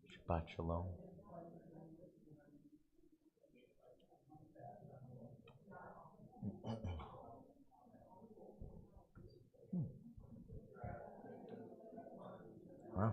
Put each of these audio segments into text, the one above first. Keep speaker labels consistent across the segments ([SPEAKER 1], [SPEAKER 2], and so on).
[SPEAKER 1] Shabbat Shalom. Wow.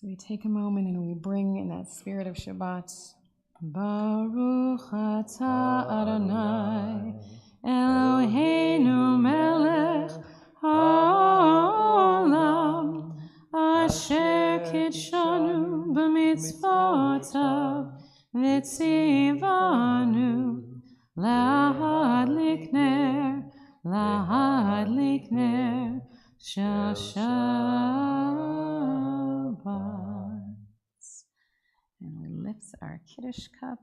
[SPEAKER 1] So we take a moment and we bring in that spirit of Shabbat. Baruch atah Adonai Eloheinu melech haolam asher kitshanu b'mitzvotav v'tzivanu lahadlik ner shel Shabbat. And we lift our Kiddush cup.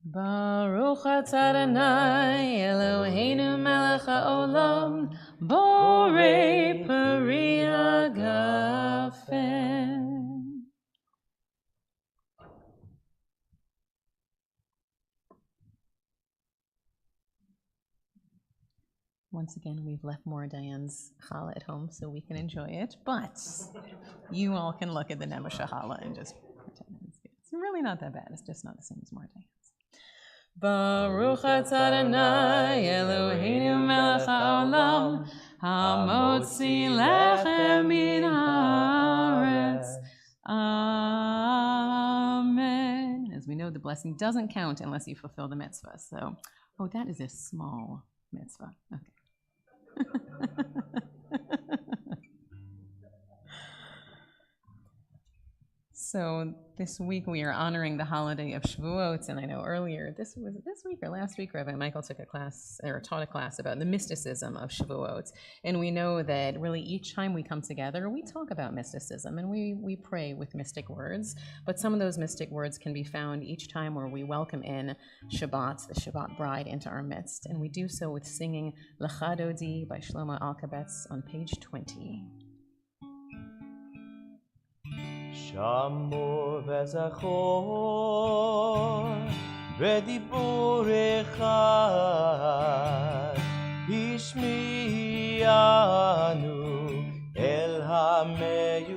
[SPEAKER 1] Baruch atah Adonai Eloheinu melech haolam borei peri hagafen. Once again, we've left more Diane's challah at home so we can enjoy it, but you all can look at the Nebuchadnezzar challah and just pretend it's really not that bad. It's just not the same as more Diane's. Baruch atah Adonai Eloheinu melech haolam hamotzi lechem min haaretz. Amen. As we know, the blessing doesn't count unless you fulfill the mitzvah. So, that is a small mitzvah. Okay. So this week we are honoring the holiday of Shavuot, and I know earlier, this week or last week, Rabbi Michael took a class, or taught a class about the mysticism of Shavuot, and we know that really each time we come together, we talk about mysticism, and we pray with mystic words, but some of those mystic words can be found each time where we welcome in Shabbat, the Shabbat bride, into our midst, and we do so with singing Lecha Dodi by Shlomo Alkabetz on page 20.
[SPEAKER 2] Shamor v'zachor v'dibur echad Hishmiyanu el hameyuchad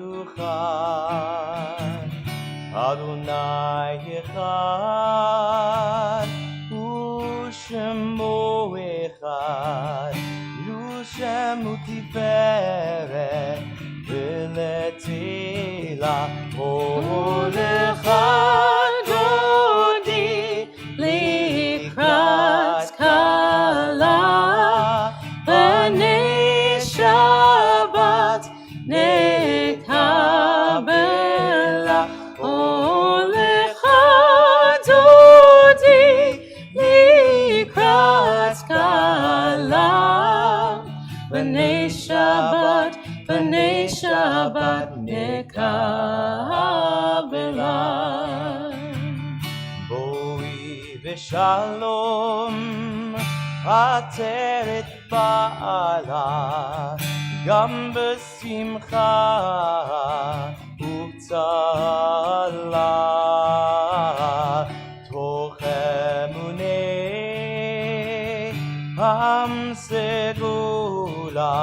[SPEAKER 2] Adonai echad U'shemo echad Yushem u'tiferet v'letila Olecha Dodi likrat kala B'nei Shabbat nekabela Olecha Dodi likrat kala B'nei Shabbat nekabela Boi v'shalom ateret ba'ala Gam b'simcha u'tzala Toch emunei am segula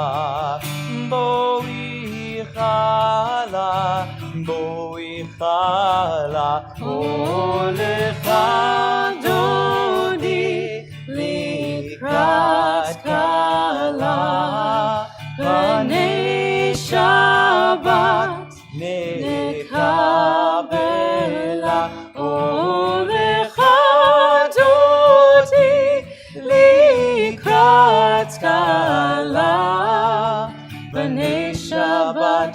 [SPEAKER 2] Boi chala Olecha Dodi likrat kala B'nei Shabbat nekabela Olecha Dodi likrat kala B'nei Shabbat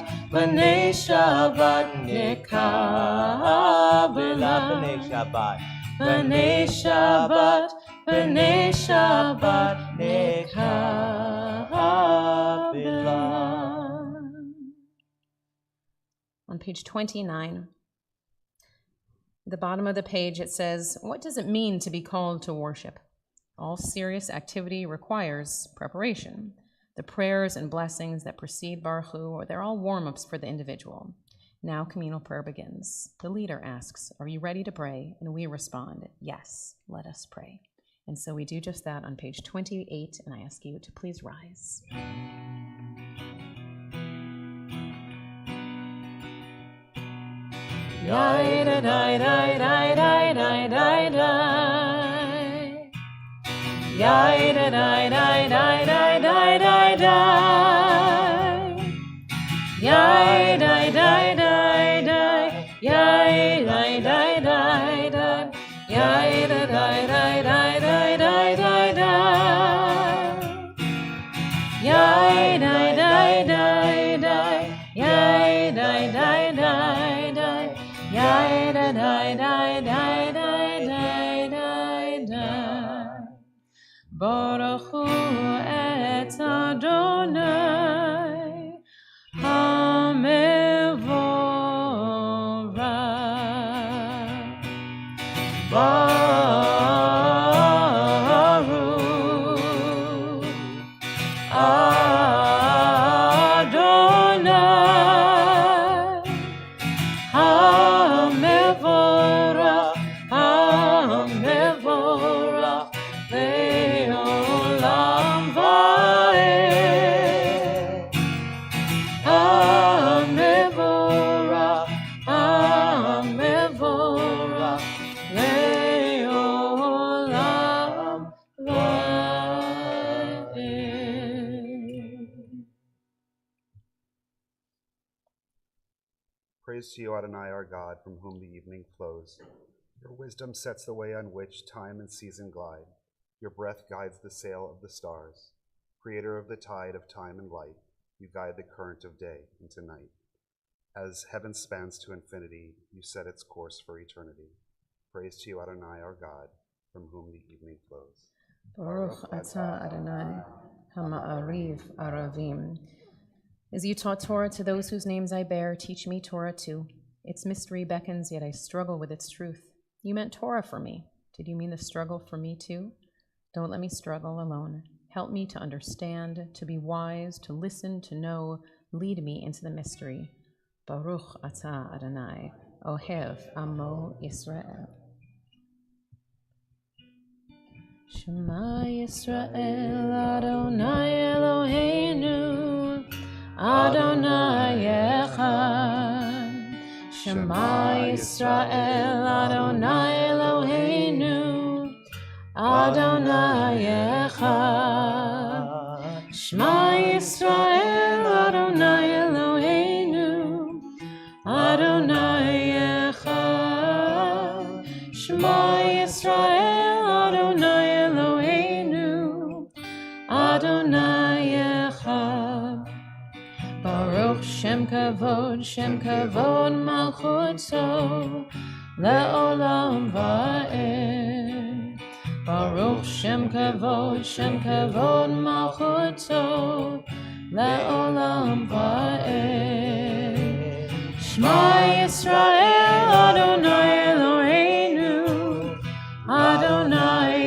[SPEAKER 2] nekabela B'nei Shabbat nekabela.
[SPEAKER 1] On page 29, the bottom of the page, it says, what does it mean to be called to worship? All serious activity requires preparation. The prayers and blessings that precede Baruch Hu, they're all warm-ups for the individual. Now communal prayer begins. The leader asks, are you ready to pray? And we respond, yes, let us pray. And so we do just that on page 28, and I ask you to please rise. Yai da dai dai dai dai dai dai dai. Yai dai Baruch Hu et Adonai HaMevorach. Baruch Adonai HaMevorach, HaMevorach le'olam va'ed. HaMevorach, HaMevorach le'olam va'ed.
[SPEAKER 3] Praise to you, Adonai, our God, from whom the evening flows. Your wisdom sets the way on which time and season glide. Your breath guides the sail of the stars. Creator of the tide of time and light, you guide the current of day into night. As heaven spans to infinity, you set its course for eternity. Praise to you, Adonai, our God, from whom the evening flows.
[SPEAKER 1] Baruch atah Adonai Hama'ariv Aravim. As you taught Torah to those whose names I bear, teach me Torah too. Its mystery beckons, yet I struggle with its truth. You meant Torah for me. Did you mean the struggle for me too? Don't let me struggle alone. Help me to understand, to be wise, to listen, to know. Lead me into the mystery. Baruch atah Adonai, Ohev Amo Yisrael. Shema Yisrael, Adonai Eloheinu, Adonai Echad. Shema Yisrael, Adonai Eloheinu, Adonai Echad. Shema Yisrael, Adonai Eloheinu, Adonai Echad. Shema Yisrael, Adonai Eloheinu, Adonai Echad. Baruch Shem Kavod Malchuto Le'olam Va'ed. Baruch Shem Kavod Malchuto Le'olam Va'ed. Shema Yisrael, Adonai Eloheinu, Adonai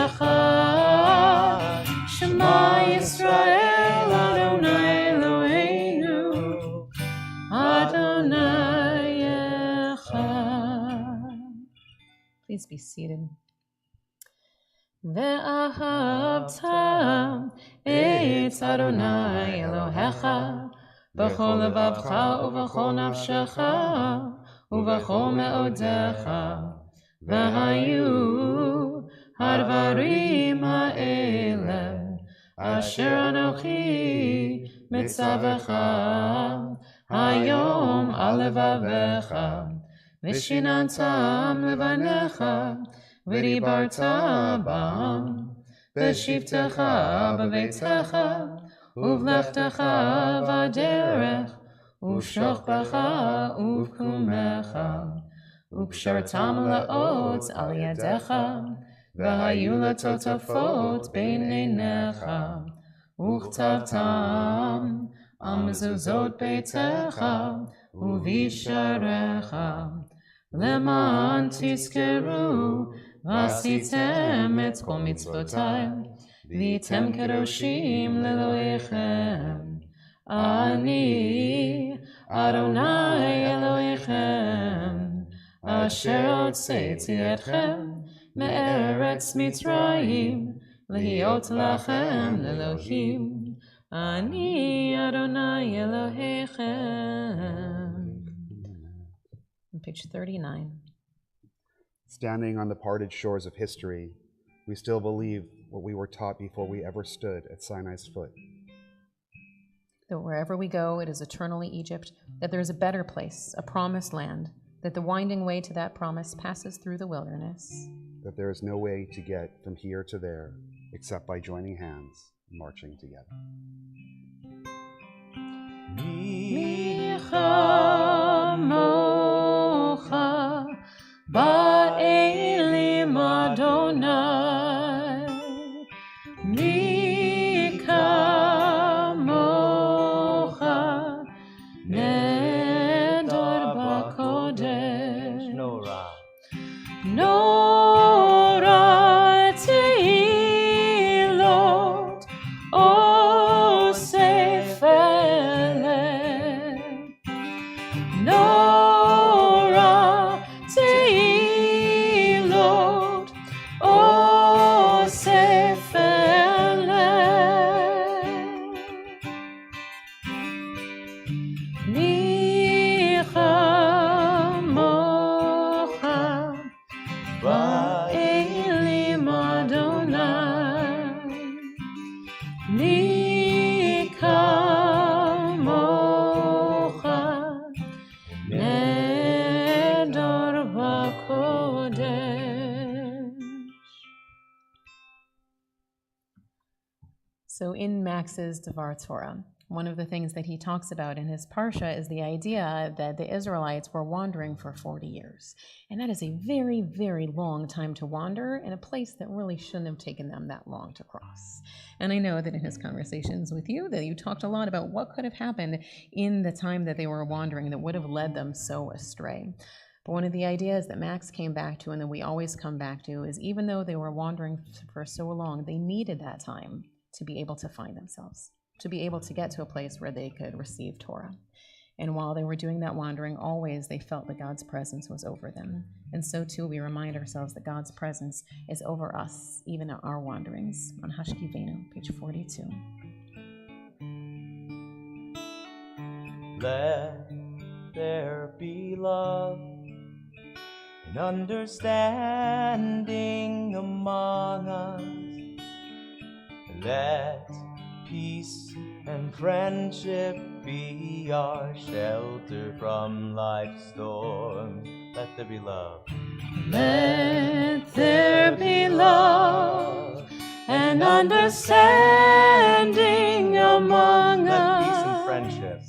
[SPEAKER 1] Echad. Shema Yisrael, Adonai Eloheinu, Adonai Echad. Please be seated. Ve'ahavta et Adonai Elohecha b'chol levavcha u'b'chol nafshecha u'b'chol me'odecha. V'hayu hadvarim ha'ele asher anochi mitzavecha hayom al levavecha v'shinantam levanecha v'dibarta bam v'shivtecha b'veitecha uvlechtecha v'derech uv'shochbecha uv'kumecha ופשרתם לאות על ידיך, והיו לטוטפות בין עיניך, וכתבתם על מזוזות ביתך ובשעריך, למען תזכרו ועשיתם את כל מצוותיי, והייתם קדושים לאלוהיכם. אני אדוני אלוהיכם, אשר הוצאתי אתכם מארץ מצרים, להיות לכם לאלוהים. אני אדוני אלוהיכם. On page 39.
[SPEAKER 3] Standing on the parted shores of history, we still believe what we were taught before we ever stood at Sinai's foot.
[SPEAKER 1] That wherever we go, it is eternally Egypt, that there is a better place, a promised land, that the winding way to that promise passes through the wilderness.
[SPEAKER 3] That there is no way to get from here to there except by joining hands and marching together.
[SPEAKER 1] So in Max's Devar Torah, one of the things that he talks about in his Parsha is the idea that the Israelites were wandering for 40 years. And that is a very, very long time to wander in a place that really shouldn't have taken them that long to cross. And I know that in his conversations with you, that you talked a lot about what could have happened in the time that they were wandering that would have led them so astray. But one of the ideas that Max came back to, and that we always come back to, is even though they were wandering for so long, they needed that time to be able to find themselves, to be able to get to a place where they could receive Torah. And while they were doing that wandering, always they felt that God's presence was over them. And so too we remind ourselves that God's presence is over us, even in our wanderings. On Hashkivenu, page 42.
[SPEAKER 2] Let there be love and understanding among us. Let peace and friendship be our shelter from life's storms. Let there be love.
[SPEAKER 1] Let there be love and understanding among
[SPEAKER 2] Let peace
[SPEAKER 1] us.
[SPEAKER 2] and friendship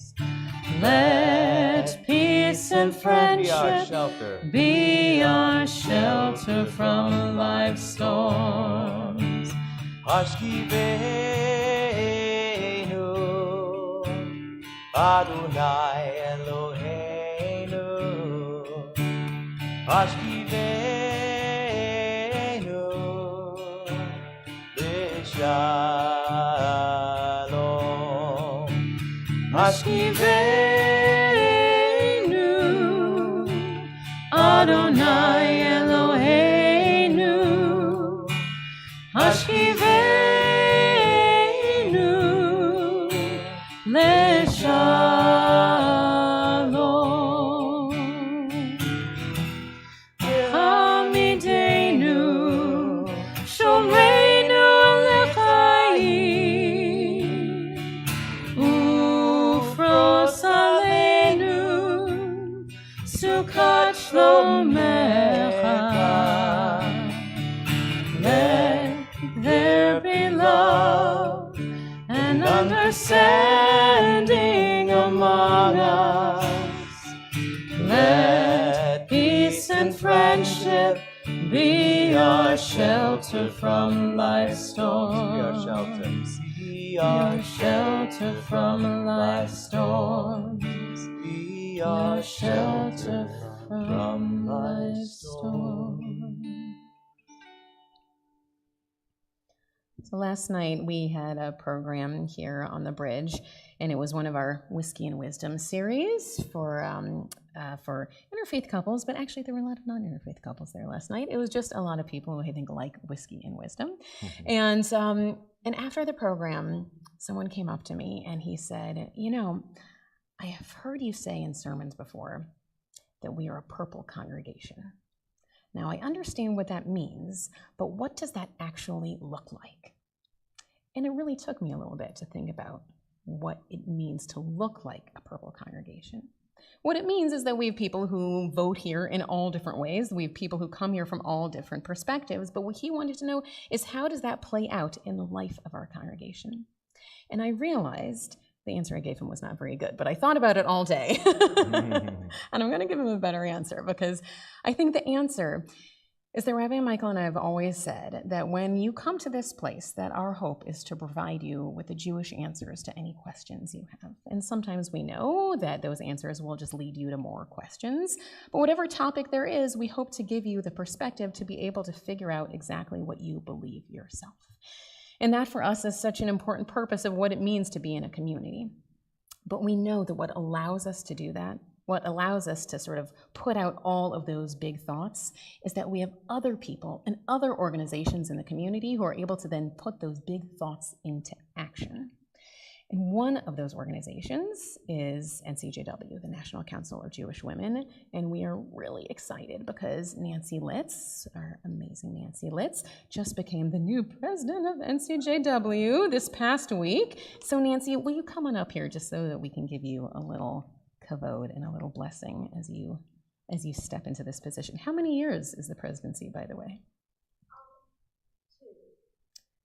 [SPEAKER 1] Let peace and
[SPEAKER 2] be our
[SPEAKER 1] friendship
[SPEAKER 2] shelter.
[SPEAKER 1] be our shelter from life's storms.
[SPEAKER 2] Hashkivenu Adonai Eloheinu Hashkivenu B'Shalom
[SPEAKER 1] Hashkivenu Adonai Eloheinu Hashkivenu Leshalom Hamidenu Shomreinu Lechayim Ufros Aleinu Sukkot Shlomecha. Let there be love and understanding among us. Let peace and friendship be our shelter from life's storms.
[SPEAKER 2] Be our shelter.
[SPEAKER 1] Be our shelter from life's storms.
[SPEAKER 2] Be
[SPEAKER 1] Our shelter from life's storms. So last night we had a program here on the bridge, and it was one of our Whiskey and Wisdom series for interfaith couples. But actually, there were a lot of non-interfaith couples there last night. It was just a lot of people who I think like whiskey and wisdom. And after the program, someone came up to me and he said, "You know, I have heard you say in sermons before that we are a purple congregation. Now, I understand what that means, but what does that actually look like?" And it really took me a little bit to think about what it means to look like a purple congregation. What it means is that we have people who vote here in all different ways. We have people who come here from all different perspectives. But what he wanted to know is, how does that play out in the life of our congregation? And I realized the answer I gave him was not very good, but I thought about it all day. And I'm going to give him a better answer, because I think the answer is that Rabbi Michael and I have always said that when you come to this place, that our hope is to provide you with the Jewish answers to any questions you have. And sometimes we know that those answers will just lead you to more questions. But whatever topic there is, we hope to give you the perspective to be able to figure out exactly what you believe yourself. And that for us is such an important purpose of what it means to be in a community. But we know that what allows us to do that, what allows us to sort of put out all of those big thoughts, is that we have other people and other organizations in the community who are able to then put those big thoughts into action. And one of those organizations is NCJW, the National Council of Jewish Women, and we are really excited because Nancy Litz, our amazing Nancy Litz, just became the new president of NCJW this past week. So Nancy, will you come on up here just so that we can give you a little kavod and a little blessing as you step into this position. How many years is the presidency, by the way?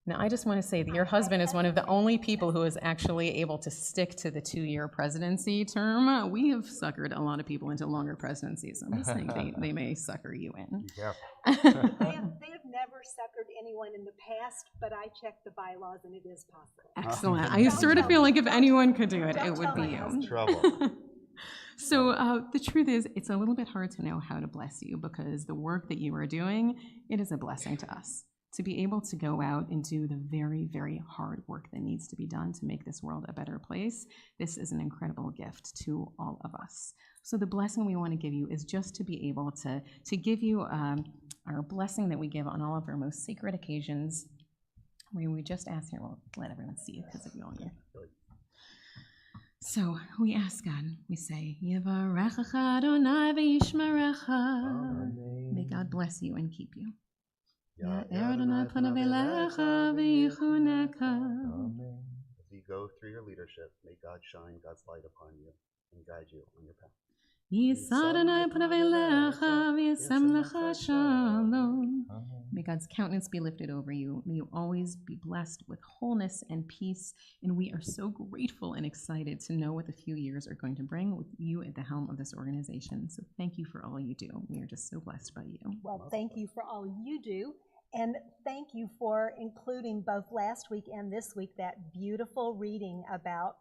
[SPEAKER 1] Now, I just want to say that your husband is one of the only people who is actually able to stick to the 2-year presidency term. We have suckered a lot of people into longer presidencies. I'm just saying they may sucker you in.
[SPEAKER 3] Yeah.
[SPEAKER 4] They have never suckered anyone in the past, but I checked the bylaws and it is possible.
[SPEAKER 1] Excellent. I sort of feel like if anyone could do it, it would be you.
[SPEAKER 3] Trouble.
[SPEAKER 1] So the truth is, it's a little bit hard to know how to bless you because the work that you are doing, it is a blessing to us. To be able to go out and do the very, very hard work that needs to be done to make this world a better place, this is an incredible gift to all of us. So the blessing we want to give you is just to be able to give you our blessing that we give on all of our most sacred occasions, where we just ask here, we'll let everyone see it because of you all here. So we ask God, we say, Yivarechecha Adonai v'yishmerecha. May God bless you and keep you.
[SPEAKER 3] As you go through your leadership, may God shine God's light upon you and guide you on your path.
[SPEAKER 1] May God's countenance be lifted over you. May you always be blessed with wholeness and peace. And we are so grateful and excited to know what the few years are going to bring with you at the helm of this organization. So thank you for all you do. We are just so blessed by you.
[SPEAKER 4] Well, thank you for all you do. And thank you for including both last week and this week that beautiful reading about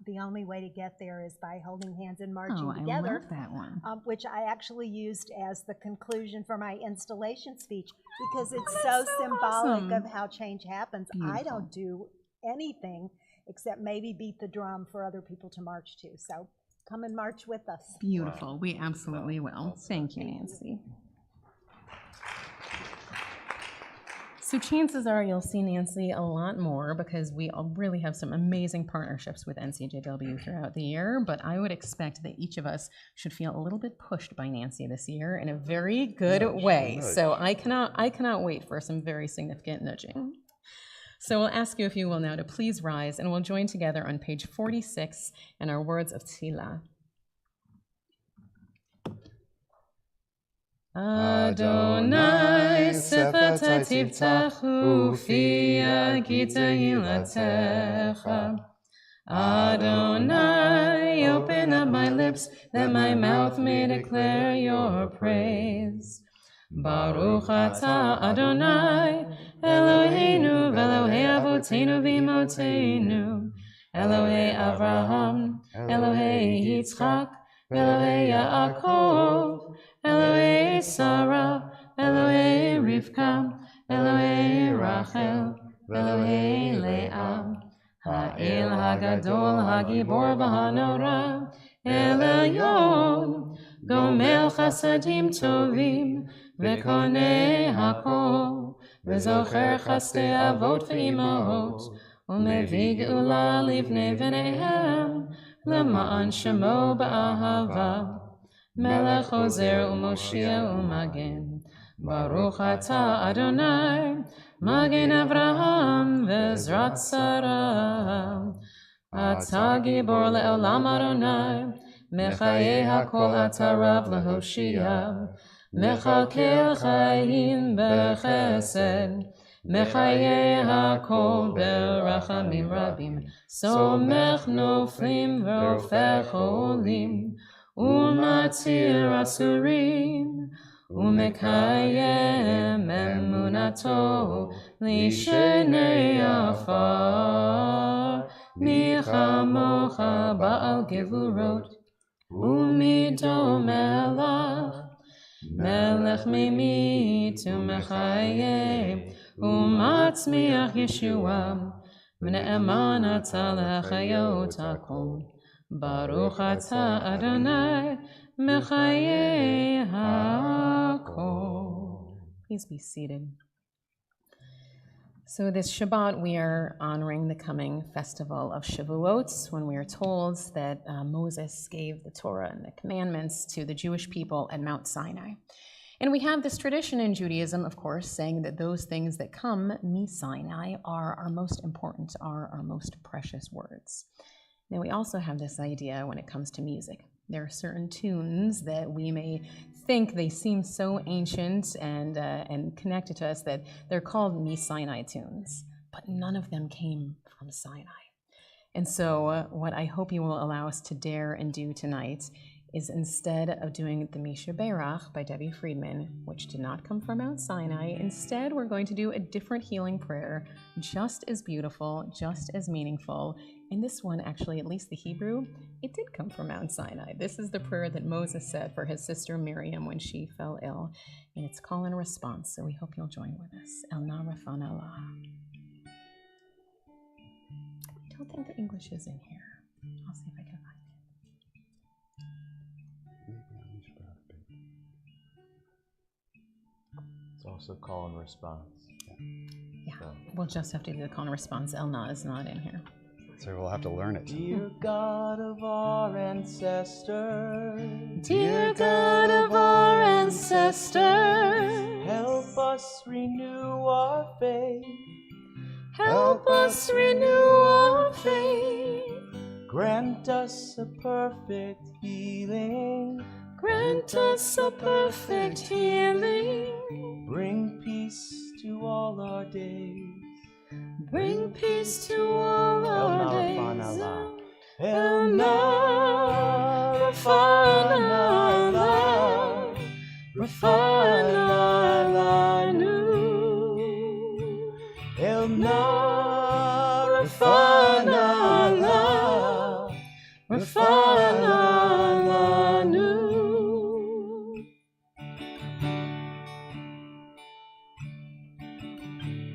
[SPEAKER 4] the only way to get there is by holding hands and marching together.
[SPEAKER 1] I love that one.
[SPEAKER 4] Which I actually used as the conclusion for my installation speech because it's so symbolic
[SPEAKER 1] awesome.
[SPEAKER 4] of how change happens.
[SPEAKER 1] Beautiful.
[SPEAKER 4] I don't do anything except maybe beat the drum for other people to march to. So come and march with us.
[SPEAKER 1] Beautiful. We absolutely will. Thank you, Nancy. So chances are you'll see Nancy a lot more because we all really have some amazing partnerships with NCJW throughout the year, but I would expect that each of us should feel a little bit pushed by Nancy this year in a very good way. So I cannot wait for some very significant nudging. So we'll ask you, if you will now, to please rise, and we'll join together on page 46 in our words of Tefillah. Adonai sefata tiftachu fi agita yilatecha. Adonai, open up my lips, that my mouth may declare your praise. Baruch atah Adonai, Eloheinu v'Elohei avotenu v'imotenu, Elohei Avraham, Elohei Yitzchak, Elohei Yaakov, Elohei Sarah, Elohei Rivka, Elohei Rachel, Elohei Leah, Ha'el Hagadol Hagibor v'Hanora, El Elyon, Gomel Chasadim Tovim, V'konei Hakol, V'zocher Chastei Avot v'Imahot, U'mevig Geula Livnei V'neihem, L'ma'an Shemo B'ahava, Melech Ozer U'Moshia U'Magen, Baruch Atah Adonai, Magen Avraham V'Ezrat Sarah, Atah Gibor Le'olam Adonai, Mechayei HaKol Atah Rav Lehoshia, Mechalkel Chayim B'Chesed, Mechayei HaKol B'Rachamim Rabim, Somech Noflim V'Rofech Olim, Umatzir Asurim, Umekayem Emunato, Lishenei Afar, Michamocha Ba'al Gevurot, Umido Melach, Melech Mimit Umechayem, Umatzmiach Yeshua, V'ne'eman Atah L'Chayot HaKol. Baruch atah Adonai, Mechayei HaKol. Please be seated. So this Shabbat, we are honoring the coming festival of Shavuot, when we are told that Moses gave the Torah and the commandments to the Jewish people at Mount Sinai. And we have this tradition in Judaism, of course, saying that those things that come mi-Sinai are our most important, are our most precious words. Now, we also have this idea when it comes to music. There are certain tunes that we may think they seem so ancient and connected to us that they're called mi-Sinai tunes. but none of them came from Sinai. And so what I hope you will allow us to dare and do tonight is, instead of doing the Misha Berach by Debbie Friedman, which did not come from Mount Sinai, instead we're going to do a different healing prayer, just as beautiful, just as meaningful. And this one, actually, at least the Hebrew, it did come from Mount Sinai. This is the prayer that Moses said for his sister Miriam when she fell ill. And it's call and response, so we hope you'll join with us. El Na Rafan Allah. I don't think the English is in here. I'll see if I can find it.
[SPEAKER 2] It's also call and response.
[SPEAKER 1] Yeah, we'll just have to do the call and response. El Na is not in here.
[SPEAKER 3] So we'll have to learn it.
[SPEAKER 2] Dear God of our ancestors,
[SPEAKER 5] Dear God of our ancestors,
[SPEAKER 2] help us renew our faith.
[SPEAKER 5] help us renew our faith.
[SPEAKER 2] Grant us a perfect healing.
[SPEAKER 5] Grant us a perfect healing.
[SPEAKER 2] Bring peace to all our days.
[SPEAKER 5] Bring peace to all our days.
[SPEAKER 2] El Na Rafan Allah, Rafan Alanu. El Na Rafan Allah, Rafan Alanu.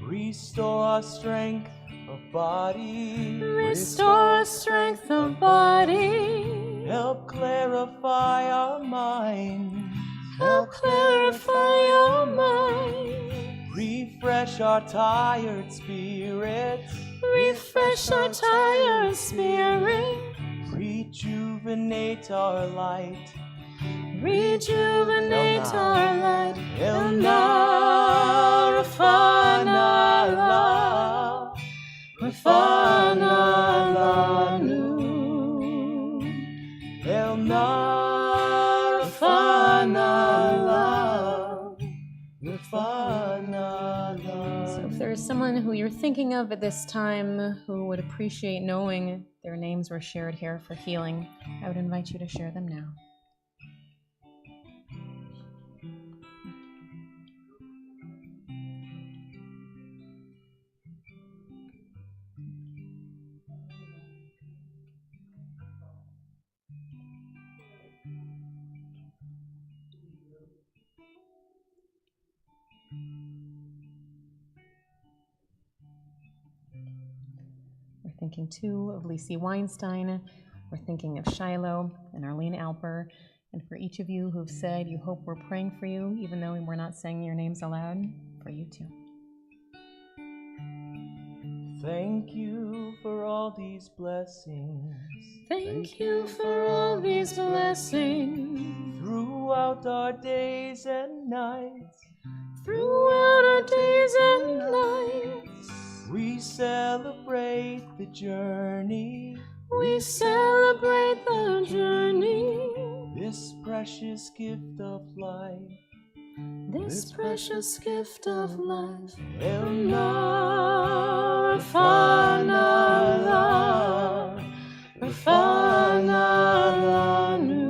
[SPEAKER 2] Restore our strength of body.
[SPEAKER 5] Restore our strength of body.
[SPEAKER 2] Help clarify our minds.
[SPEAKER 5] Help clarify our minds.
[SPEAKER 2] Refresh our tired spirits.
[SPEAKER 5] Refresh our tired spirit.
[SPEAKER 2] Rejuvenate our light.
[SPEAKER 5] Rejuvenate our light.
[SPEAKER 2] El Na Rafan Allah, Rafan Alanu. El Na Rafan Allah, Rafan Alanu.
[SPEAKER 1] So if there is someone who you're thinking of at this time who would appreciate knowing their names were shared here for healing, I would invite you to share them now. We're thinking too of Lacey Weinstein. We're thinking of Shiloh and Arlene Alper. And for each of you who've said you hope we're praying for you, even though we're not saying your names aloud, for you too.
[SPEAKER 2] Thank you for all these blessings.
[SPEAKER 5] Thank you for all these blessings.
[SPEAKER 2] Throughout our days and nights,
[SPEAKER 5] Throughout our days and nights,
[SPEAKER 2] we celebrate the journey.
[SPEAKER 5] we celebrate the journey.
[SPEAKER 2] This precious gift of life.
[SPEAKER 5] This precious gift of life.
[SPEAKER 2] El Na
[SPEAKER 5] Rafan Allah, Rafan Alanu.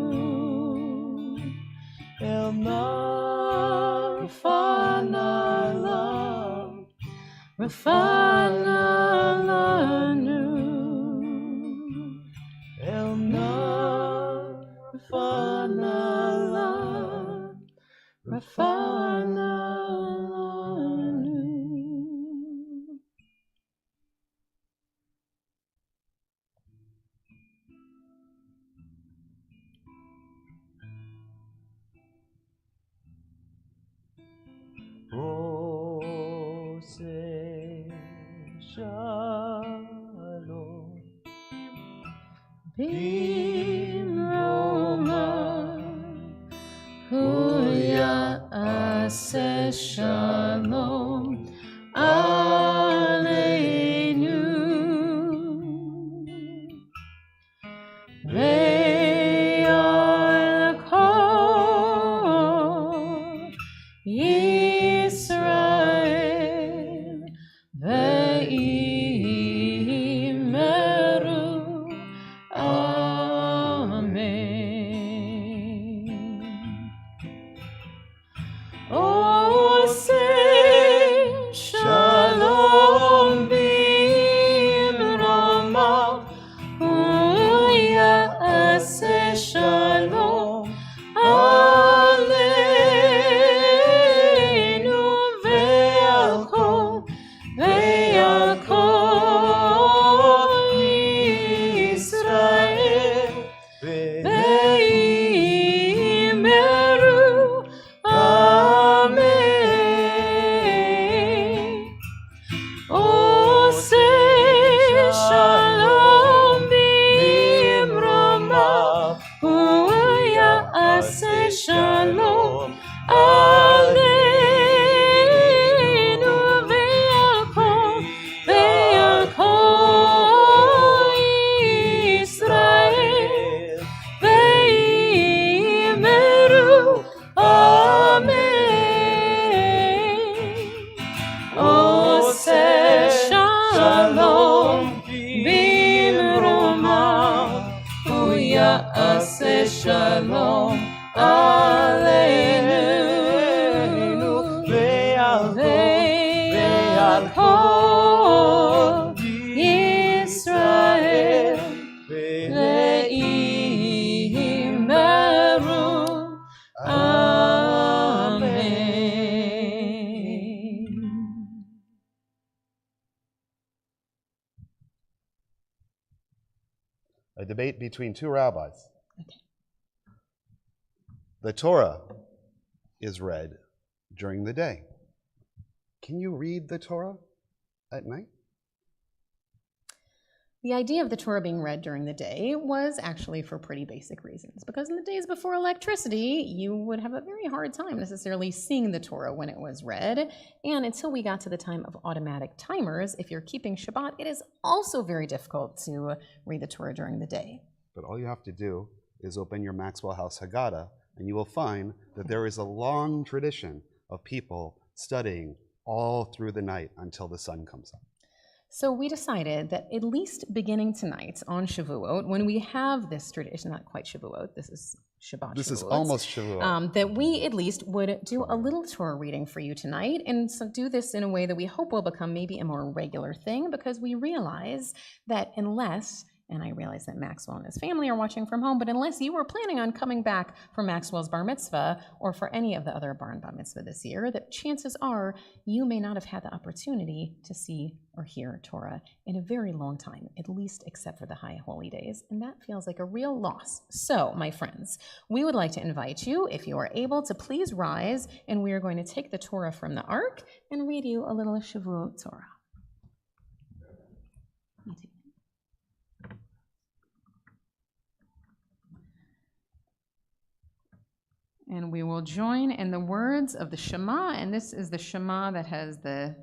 [SPEAKER 2] El Na
[SPEAKER 5] Rafan Allah, Rafan Alanu.
[SPEAKER 2] El Na
[SPEAKER 5] Rafan Allah, Rafan Alanu.
[SPEAKER 2] Oh, say shalom.
[SPEAKER 5] Bimroma, Huya Ase Shalom Aleinu. Ve'al kol Yisrael,
[SPEAKER 1] ve'imeru. Amen. Oh, say shalom bimromav, u'ya'aseh shalom aleinu ve'al kol Yisrael ve'imeru. Amen. Oh, say shalom bimromav, u'ya'aseh shalom aleinu ve'al kol Yisrael ve'imeru. Amen. Oh, say shalom bimromav, u'ya'aseh shalom aleinu ve'al kol Yisrael ve'imeru. Amen.
[SPEAKER 3] A debate between two rabbis. The Torah is read during the day. Can you read the Torah at night?
[SPEAKER 1] The idea of the Torah being read during the day was actually for pretty basic reasons, because in the days before electricity, you would have a very hard time necessarily seeing the Torah when it was read. And until we got to the time of automatic timers, if you're keeping Shabbat, it is also very difficult to read the Torah during the day.
[SPEAKER 3] But all you have to do is open your Maxwell House Haggadah, and you will find that there is a long tradition of people studying all through the night until the sun comes up.
[SPEAKER 1] So we decided that at least beginning tonight on Shavuot, when we have this tradition, not quite Shavuot, this is Shabbat.
[SPEAKER 3] This
[SPEAKER 1] Shavuot,
[SPEAKER 3] is almost Shavuot.
[SPEAKER 1] that we at least would do a little Torah reading for you tonight, and so do this in a way that we hope will become maybe a more regular thing, because we realize that unless, and I realize that Maxwell and his family are watching from home, but unless you were planning on coming back for Maxwell's bar mitzvah or for any of the other bar and bat mitzvah this year, that chances are you may not have had the opportunity to see or hear Torah in a very long time, at least except for the high holy days, and that feels like a real loss. So, my friends, we would like to invite you, if you are able, to please rise, and we are going to take the Torah from the Ark and read you a little Shavuot Torah. And we will join in the words of the Shema, and this is the Shema that has the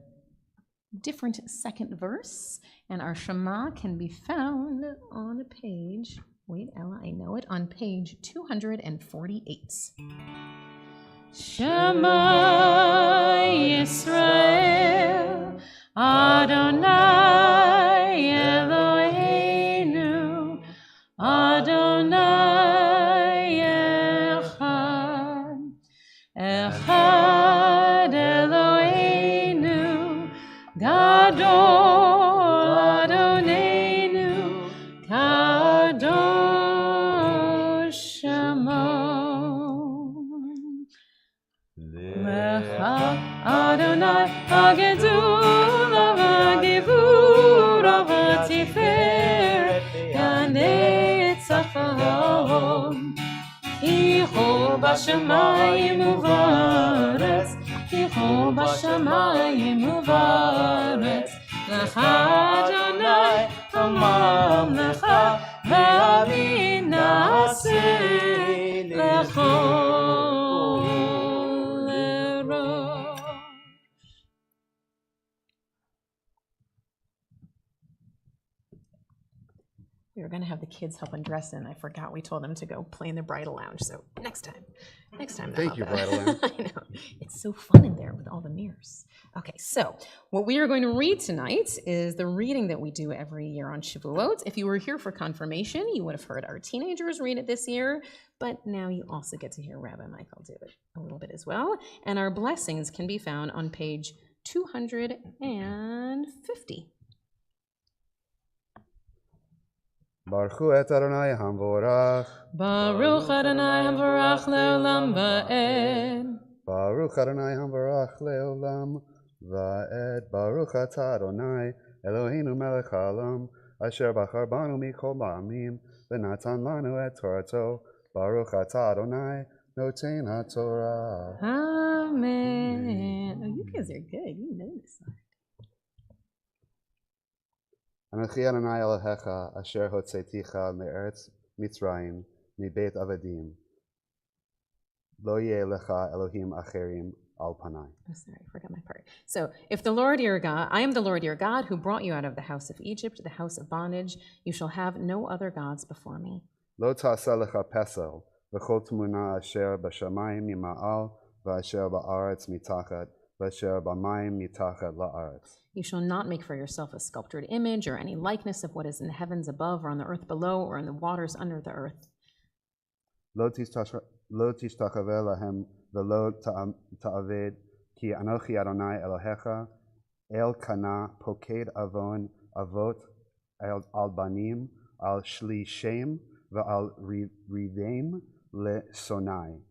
[SPEAKER 1] different second verse, and our Shema can be found on a page, wait, Ella, I know it, on page 248. Shema Yisrael, Adonai Eloheinu, Adonai Echad Eloheinu, Gadol Adonenu, Kadosh Shemo. Lecha Adonai Hagedula V'Gevura V'Tiferet Yanetzach V'Hod. Kicho b'shamayim u'va'aretz, Kicho b'shamayim u'va'aretz, Lecha Adonai ha'mamlecha, Ve'amin na'aseh lechol erosh.
[SPEAKER 5] We were going to have the kids help undress, and I forgot we told them to go play in the bridal lounge. So next time.
[SPEAKER 3] Thank you, Bridal Lounge.
[SPEAKER 5] I know. It's so fun in there with all the mirrors. Okay, so what we are going to read tonight is the reading that we do every year on Shavuot. If you were here for confirmation, you would have heard our teenagers read it this year, but now you also get to hear Rabbi Michael do it a little bit as well. And our blessings can be found on page 250.
[SPEAKER 3] Baruch hu et Adonai hamvorach.
[SPEAKER 1] Baruch Adonai Havarach Leolam Va'ed.
[SPEAKER 3] Baruch Adonai hamvorach leolam va'ed. Baruch atah Adonai Eloheinu melech haolam asher bachar banu mikol ba'amim v'natan lanu et Torato. Baruch atah Adonai noten haTorah.
[SPEAKER 5] Amen. Oh, you guys are good. You know this song.
[SPEAKER 3] Anochi Adonai Elohecha asher hotzeiticha me'eretz Mitzrayim mibeit avadim. Lo yeh lecha Elohim acherim al panai.
[SPEAKER 5] Oh, sorry, I forgot my part. So, if the Lord your God, I am the Lord your God who brought you out of the house of Egypt, the house of bondage, you shall have no other gods before me.
[SPEAKER 3] Lo ta'aseh lecha pesel v'chol tmuna asher b'shamayim mima'al v'asher ba'aretz mitachat v'asher b'mayim mitachat la'aretz.
[SPEAKER 5] You shall not make for yourself a sculptured image or any likeness of what is in the heavens above or on the earth below or in the waters under the earth.
[SPEAKER 3] Lo tishtachave lahem v'lo ta'aved ki anochi Adonai Elohecha el kana poked avon avot al banim al shlishem v'al riveim le sonai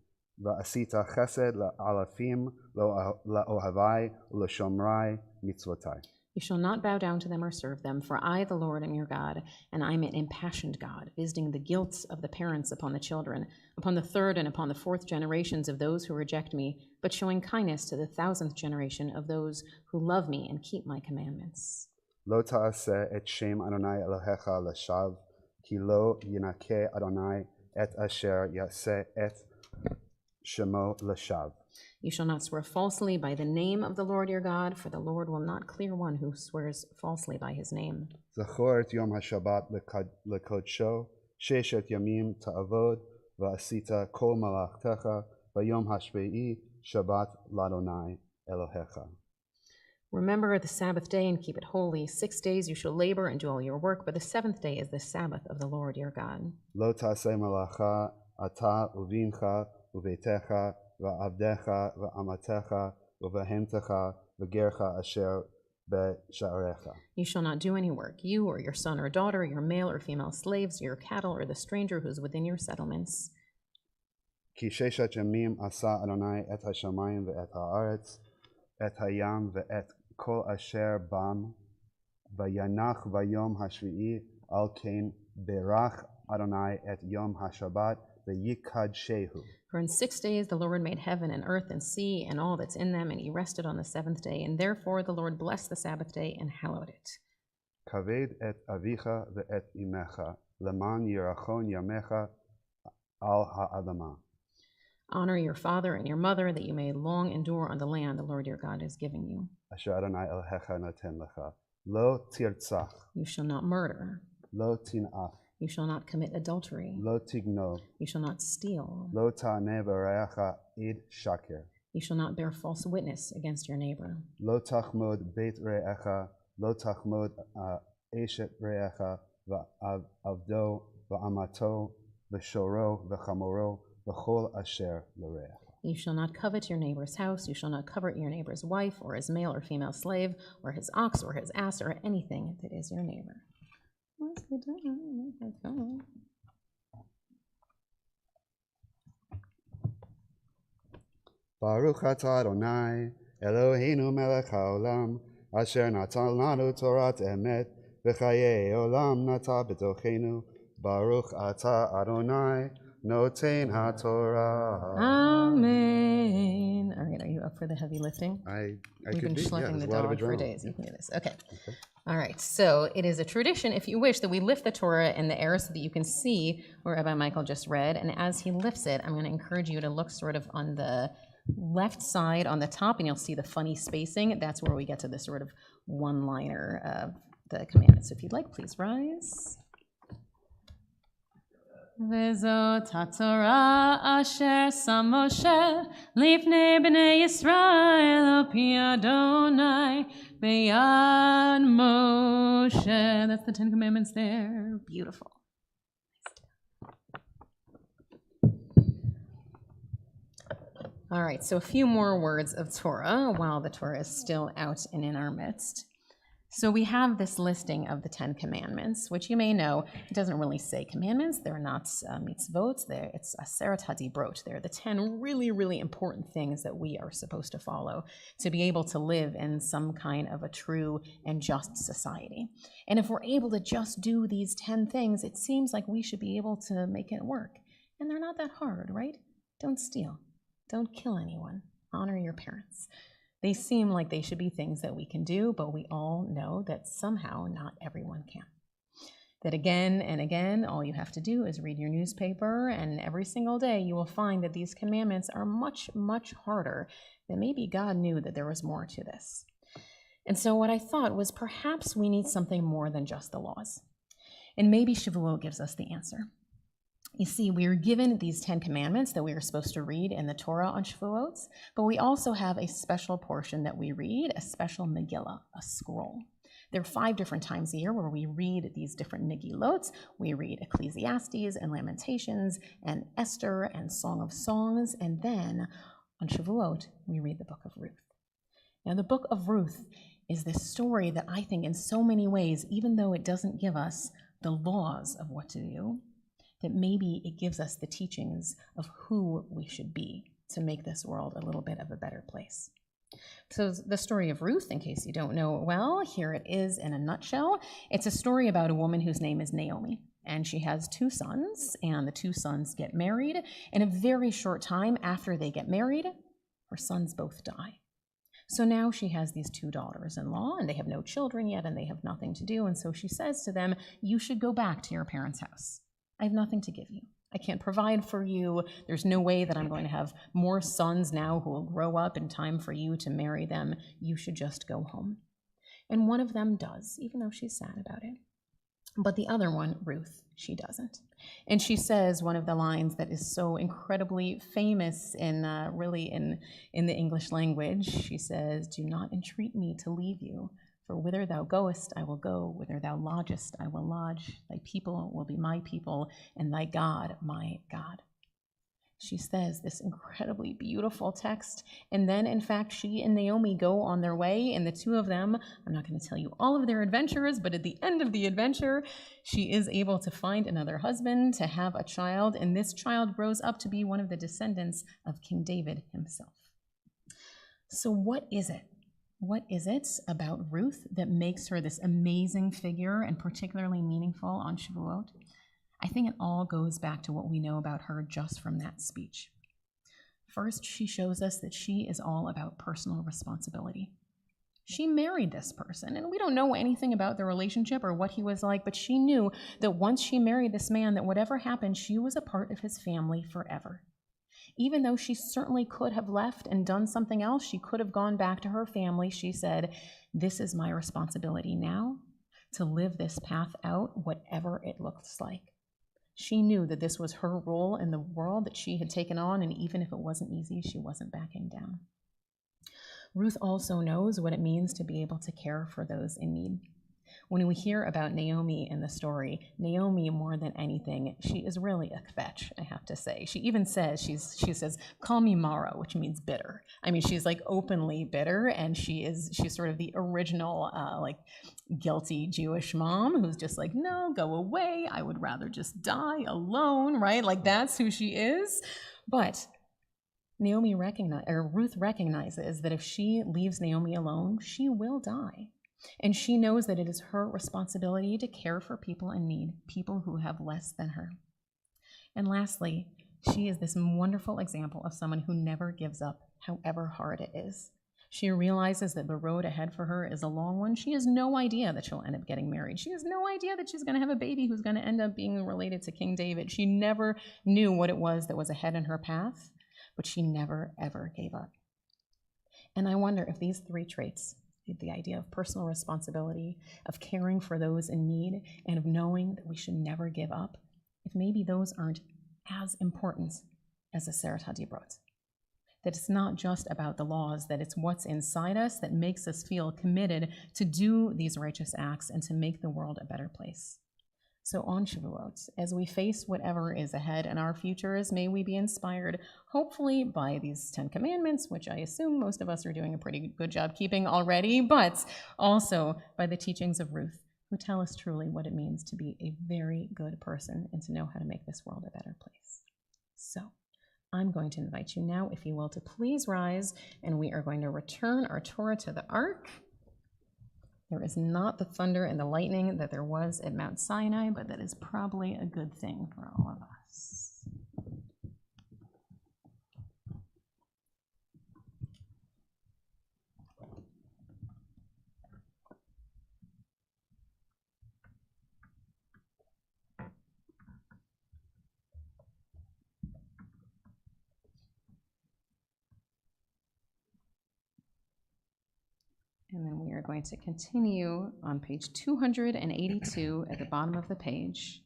[SPEAKER 3] v'asita chesed la'alafim lo la'ohavai u'l'shomrai mitzvotai.
[SPEAKER 5] You shall not bow down to them or serve them, for I, the Lord, am your God, and I am an impassioned God, visiting the guilt of the parents upon the children, upon the third and upon the fourth generations of those who reject me, but showing kindness to the 1,000th generation of those who love me and keep my commandments.
[SPEAKER 3] Lo ta'aseh et shem Adonai Elohecha l'shav, ki lo yinakeh Adonai et asher yaseh et shemo l'shav.
[SPEAKER 5] You shall not swear falsely by the name of the Lord your God, for the Lord will not clear one who swears falsely by his name.
[SPEAKER 3] Zachor et yom haShabbat lekodsho, sheshet yamim ta'avod, va'asita kol malachtecha, v'yom hashve'i Shabbat l'Adonai Elohecha.
[SPEAKER 5] Remember the Sabbath day and keep it holy. 6 days you shall labor and do all your work, but the 7th day is the Sabbath of the Lord your God.
[SPEAKER 3] Lo ta'aseh malacha ata uvincha uvetecha va'avdecha va'amatecha uvehemtecha v'gercha asher be'sha'arecha.
[SPEAKER 5] You shall not do any work, you or your son or daughter, your male or female slaves, your cattle, or the stranger who is within your settlements.
[SPEAKER 3] Ki sheshet yamim asa Adonai et hashamayim ve'et ha'aretz et hayam ve'et kol asher bam vayanach vayom hashvi'i al kein berach Adonai et yom haShabbat ve'yikadshehu.
[SPEAKER 5] For in 6 days the Lord made heaven and earth and sea and all that's in them, and he rested on the 7th day. And therefore the Lord blessed the Sabbath day and hallowed it.
[SPEAKER 3] Kaved et avicha ve'et imecha leman yirachon yamecha al ha'adama.
[SPEAKER 5] Honor your father and your mother, that you may long endure on the land the Lord your God is giving you.
[SPEAKER 3] Asher Adonai Elohecha noten lecha. Lo tirtzach.
[SPEAKER 5] You shall not murder.
[SPEAKER 3] Lo tin'af.
[SPEAKER 5] You shall not commit adultery.
[SPEAKER 3] Lo tignov.
[SPEAKER 5] You shall not steal.
[SPEAKER 3] Lo ta'aneh v'reacha id shaker.
[SPEAKER 5] You shall not bear false witness against your neighbor.
[SPEAKER 3] Lo tachmod beit re'echa. Lo tachmod eshet re'echa v'avdo v'amato v'shoro v'chamoro v'chol asher l're'echa.
[SPEAKER 5] You shall not covet your neighbor's house. You shall not covet your neighbor's wife, or his male or female slave, or his ox, or his ass, or anything that is your neighbor.
[SPEAKER 3] Baruch atah Adonai Eloheinu melech haolam asher natan lanu torat emet v'chayei olam nata b'tochenu. Baruch atah Adonai noten haTorah.
[SPEAKER 5] Amen. All right, are you up for the heavy lifting?
[SPEAKER 3] I
[SPEAKER 5] We've
[SPEAKER 3] could
[SPEAKER 5] been
[SPEAKER 3] be.
[SPEAKER 5] schlepping
[SPEAKER 3] There's
[SPEAKER 5] the
[SPEAKER 3] a lot of
[SPEAKER 5] dog for
[SPEAKER 3] adrenaline.
[SPEAKER 5] days. You can do this. Okay. All right. So it is a tradition, if you wish, that we lift the Torah in the air so that you can see where Rabbi Michael just read. And as he lifts it, I'm going to encourage you to look sort of on the left side on the top, and you'll see the funny spacing. That's where we get to the sort of one-liner of the commandments. So if you'd like, please rise.
[SPEAKER 1] וזאת התורה אשר שם משה לפני בני ישראל על פי אדוני ביד Moshe. That's the 10 Commandments there. Beautiful. All right, so a few more words of Torah while the Torah is still out and in our midst. So we have this listing of the 10 Commandments, which you may know, it doesn't really say commandments. They're not mitzvot. It's aseret hadibrot. They're the 10 really, really important things that we are supposed to follow to be able to live in some kind of a true and just society. And if we're able to just do these 10 things, it seems like we should be able to make it work. And they're not that hard, right? Don't steal. Don't kill anyone. Honor your parents. They seem like they should be things that we can do, but we all know that somehow not everyone can. That again and again, all you have to do is read your newspaper, and every single day you will find that these commandments are much, much harder, that maybe God knew that there was more to this. And so what I thought was perhaps we need something more than just the laws. And maybe Shavuot gives us the answer. You see, we are given these 10 commandments that we are supposed to read in the Torah on Shavuot, but we also have a special portion that we read, a special Megillah, a scroll. There are 5 different times a year where we read these different Megillot. We read Ecclesiastes and Lamentations and Esther and Song of Songs, and then on Shavuot, we read the book of Ruth. Now, the book of Ruth is this story that I think in so many ways, even though it doesn't give us the laws of what to do, that maybe it gives us the teachings of who we should be to make this world a little bit of a better place. So the story of Ruth, in case you don't know it well, here it is in a nutshell. It's a story about a woman whose name is Naomi, and she has 2 sons, and the 2 sons get married. In a very short time after they get married, her sons both die. So now she has these 2 daughters-in-law, and they have no children yet, and they have nothing to do, and so she says to them, you should go back to your parents' house. I have nothing to give you. I can't provide for you. There's no way that I'm going to have more sons now who will grow up in time for you to marry them. You should just go home. And one of them does, even though she's sad about it. But the other one, Ruth, she doesn't. And she says one of the lines that is so incredibly famous in the English language. She says, do not entreat me to leave you. For whither thou goest, I will go. Whither thou lodgest, I will lodge. Thy people will be my people, and thy God, my God. She says this incredibly beautiful text. And then, in fact, she and Naomi go on their way, and the 2 of them, I'm not going to tell you all of their adventures, but at the end of the adventure, she is able to find another husband, to have a child, and this child grows up to be one of the descendants of King David himself. So what is it? What is it about Ruth that makes her this amazing figure and particularly meaningful on Shavuot? I think it all goes back to what we know about her just from that speech. First, she shows us that she is all about personal responsibility. She married this person, and we don't know anything about the relationship or what he was like, but she knew that once she married this man, that whatever happened, she was a part of his family forever. Even though she certainly could have left and done something else, she could have gone back to her family. She said, this is my responsibility now to live this path out, whatever it looks like. She knew that this was her role in the world that she had taken on, and even if it wasn't easy, she wasn't backing down. Ruth also knows what it means to be able to care for those in need. When we hear about Naomi in the story, Naomi, more than anything, she is really a kvetch, I have to say. She even says, she says, call me Mara, which means bitter. I mean, she's like openly bitter, and she's sort of the original, guilty Jewish mom who's just like, no, go away. I would rather just die alone, right? Like, that's who she is. But Ruth recognizes that if she leaves Naomi alone, she will die. And she knows that it is her responsibility to care for people in need, people who have less than her. And lastly, she is this wonderful example of someone who never gives up, however hard it is. She realizes that the road ahead for her is a long one. She has no idea that she'll end up getting married. She has no idea that she's going to have a baby who's going to end up being related to King David. She never knew what it was that was ahead in her path, but she never, ever gave up. And I wonder if these 3 traits, the idea of personal responsibility, of caring for those in need, and of knowing that we should never give up, if maybe those aren't as important as the Seret HaDibrot. That it's not just about the laws, that it's what's inside us that makes us feel committed to do these righteous acts and to make the world a better place. So on Shavuot, as we face whatever is ahead in our futures, may we be inspired, hopefully by these 10 commandments, which I assume most of us are doing a pretty good job keeping already, but also by the teachings of Ruth, who tell us truly what it means to be a very good person and to know how to make this world a better place. So I'm going to invite you now, if you will, to please rise, and we are going to return our Torah to the Ark. There is not the thunder and the lightning that there was at Mount Sinai, but that is probably a good thing for all of us. And then we are going to continue on page 282 at the bottom of the page.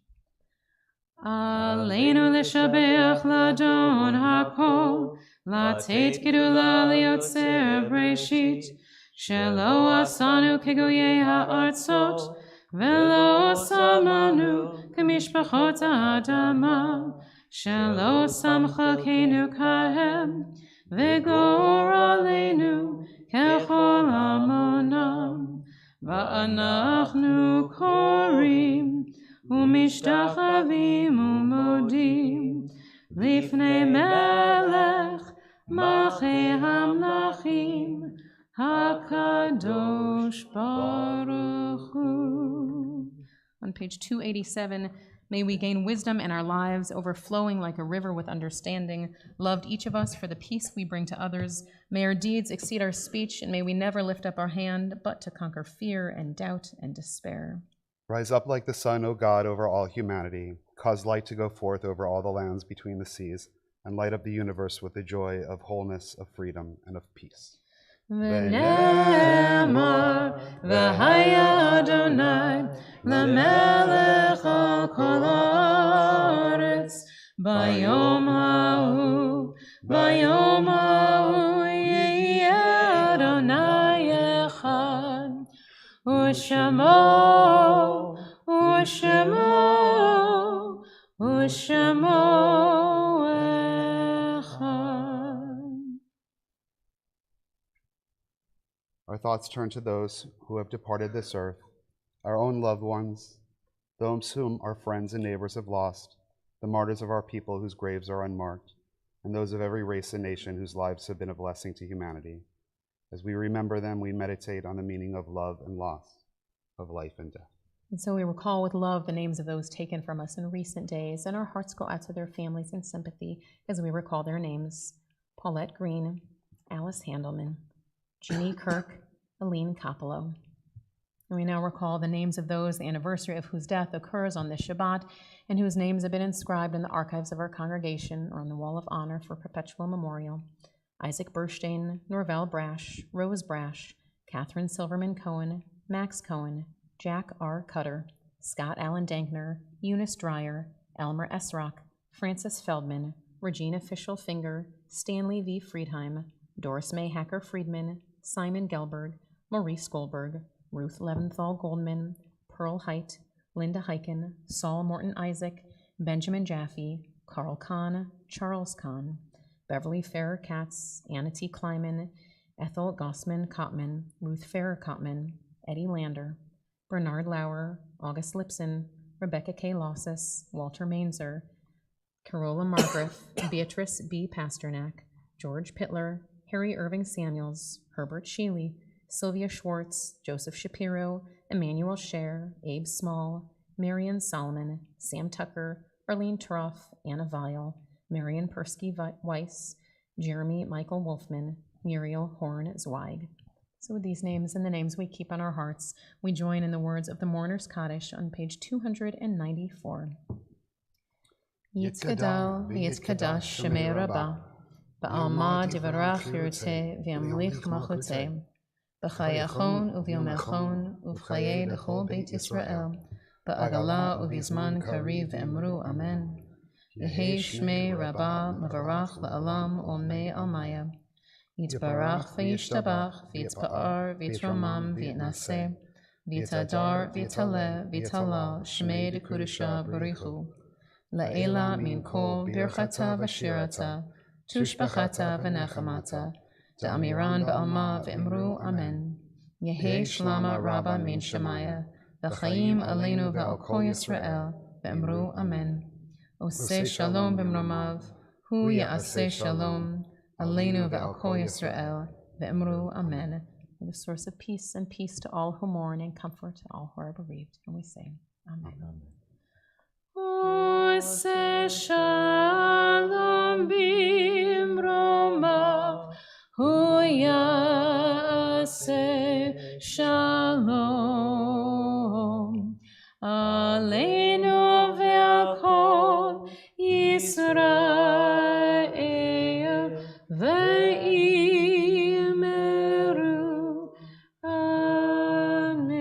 [SPEAKER 1] Aleinu l'shabeach l'adon hakol, latet gedula liotzer breshit, shelo asanu kegoyei ha'artzot, velo samanu kemishpachot ha'adama, shelo samchakenu kahem, vegor aleinu kechol amonam, va'anachnu korim, ומשתחווים ומודים לפני מלך מלכי המלכים הקדוש ברוך הוא. On page 287, may we gain wisdom in our lives, overflowing like a river with understanding, loved each of us for the peace we bring to others. May our deeds exceed our speech, and may we never lift up our hand but to conquer fear and doubt and despair.
[SPEAKER 3] Rise up like the sun, O God, over all humanity. Cause light to go forth over all the lands between the seas, and light up the universe with the joy of wholeness, of freedom, and of peace.
[SPEAKER 1] ונאמר, והיה אדוני למלך על כל הארץ, ביום ההוא יהיה אדוני אחד, ושמו אחד.
[SPEAKER 3] Our thoughts turn to those who have departed this earth, our own loved ones, those whom our friends and neighbors have lost, the martyrs of our people whose graves are unmarked, and those of every race and nation whose lives have been a blessing to humanity. As we remember them, we meditate on the meaning of love and loss, of life and death.
[SPEAKER 1] And so we recall with love the names of those taken from us in recent days, and our hearts go out to their families in sympathy as we recall their names: Paulette Green, Alice Handelman, Jeannie Kirk, Aline Capello. And we now recall the names of those, the anniversary of whose death occurs on this Shabbat, and whose names have been inscribed in the archives of our congregation or on the Wall of Honor for perpetual memorial: Isaac Burstein, Norvell Brash, Rose Brash, Catherine Silverman Cohen, Max Cohen, Jack R. Cutter, Scott Allen Dankner, Eunice Dreyer, Elmer Esrock, Francis Feldman, Regina Fischel-Finger, Stanley V. Friedheim, Doris May Hacker-Friedman, Simon Gelberg, Maurice Goldberg, Ruth Leventhal Goldman, Pearl Height, Linda Heiken, Saul Morton Isaac, Benjamin Jaffe, Carl Kahn, Charles Kahn, Beverly Farrer Katz, Anna T. Kleiman, Ethel Gossman Kottman, Ruth Farrer Kottman, Eddie Lander, Bernard Lauer, August Lipson, Rebecca K. Losses, Walter Mainzer, Carola Margraf, Beatrice B. Pasternak, George Pittler, Harry Irving Samuels, Herbert Sheely, Sylvia Schwartz, Joseph Shapiro, Emmanuel Scher, Abe Small, Marion Solomon, Sam Tucker, Arlene Troff, Anna Weil, Marion Persky Weiss, Jeremy Michael Wolfman, Muriel Horn Zweig. So with these names and the names we keep on our hearts, we join in the words of the Mourner's Kaddish on page 294. Yitzgadal v'yitzkadash shemei Rabbah, ba'alma divarach yirteh v'yamlich machoteh, b'chayachon uv'yomechon uv'chayei l'chol Beit Yisrael, ba'agala uvizman kariv ve'emru amen. Yehi shmei rabba mevarach la'alam olmei almaya. Yitbarach v'yishtabach v'yitzpa'ar v'yitromam v'yitnaseh v'yitadar v'yitale v'yitala shmei dekudusha barichu. La'ela min kol birchata v'shirata tushbachata v'nechamata da'amiran ba'alma v'emru amen. Yehi shlama rabba min shemaya v'chaim aleinu v'al kol Yisrael v'emru amen. Oseh shalom b'mromav hu ya'aseh shalom aleinu v'al kol Yisrael v'emru amen. May the source of peace and peace to all who mourn and comfort to all who are bereaved. And we say, Amen. Oseh shalom b'mromav hu ya'aseh shalom aleinu ve'al kol Yisrael ve'imeru amen.